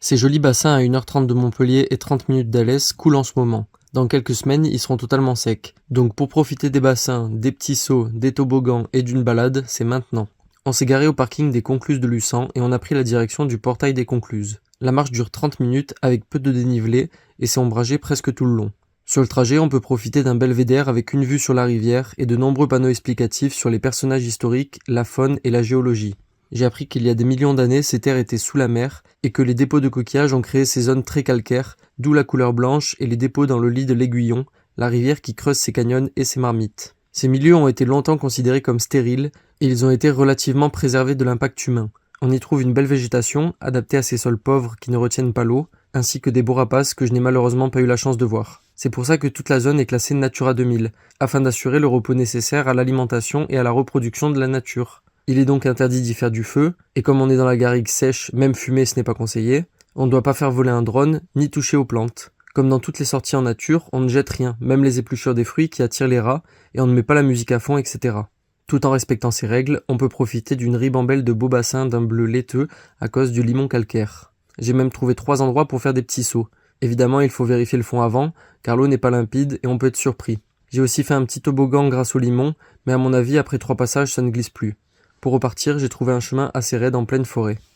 Ces jolis bassins à 1h30 de Montpellier et 30 minutes d'Alès coulent en ce moment. Dans quelques semaines, ils seront totalement secs. Donc pour profiter des bassins, des petits seaux, des toboggans et d'une balade, c'est maintenant. On s'est garé au parking des Concluses de Luçan et on a pris la direction du portail des Concluses. La marche dure 30 minutes avec peu de dénivelé et c'est ombragé presque tout le long. Sur le trajet, on peut profiter d'un belvédère avec une vue sur la rivière et de nombreux panneaux explicatifs sur les personnages historiques, la faune et la géologie. J'ai appris qu'il y a des millions d'années, ces terres étaient sous la mer et que les dépôts de coquillages ont créé ces zones très calcaires, d'où la couleur blanche et les dépôts dans le lit de l'Aiguillon, la rivière qui creuse ses canyons et ses marmites. Ces milieux ont été longtemps considérés comme stériles et ils ont été relativement préservés de l'impact humain. On y trouve une belle végétation, adaptée à ces sols pauvres qui ne retiennent pas l'eau, ainsi que des beaux rapaces que je n'ai malheureusement pas eu la chance de voir. C'est pour ça que toute la zone est classée Natura 2000, afin d'assurer le repos nécessaire à l'alimentation et à la reproduction de la nature. Il est donc interdit d'y faire du feu, et comme on est dans la garrigue sèche, même fumer ce n'est pas conseillé, on ne doit pas faire voler un drone, ni toucher aux plantes. Comme dans toutes les sorties en nature, on ne jette rien, même les épluchures des fruits qui attirent les rats, et on ne met pas la musique à fond, etc. Tout en respectant ces règles, on peut profiter d'une ribambelle de beaux bassins d'un bleu laiteux à cause du limon calcaire. J'ai même trouvé 3 endroits pour faire des petits sauts. Évidemment, il faut vérifier le fond avant, car l'eau n'est pas limpide et on peut être surpris. J'ai aussi fait un petit toboggan grâce au limon, mais à mon avis, après 3 passages, ça ne glisse plus. Pour repartir, j'ai trouvé un chemin assez raide en pleine forêt.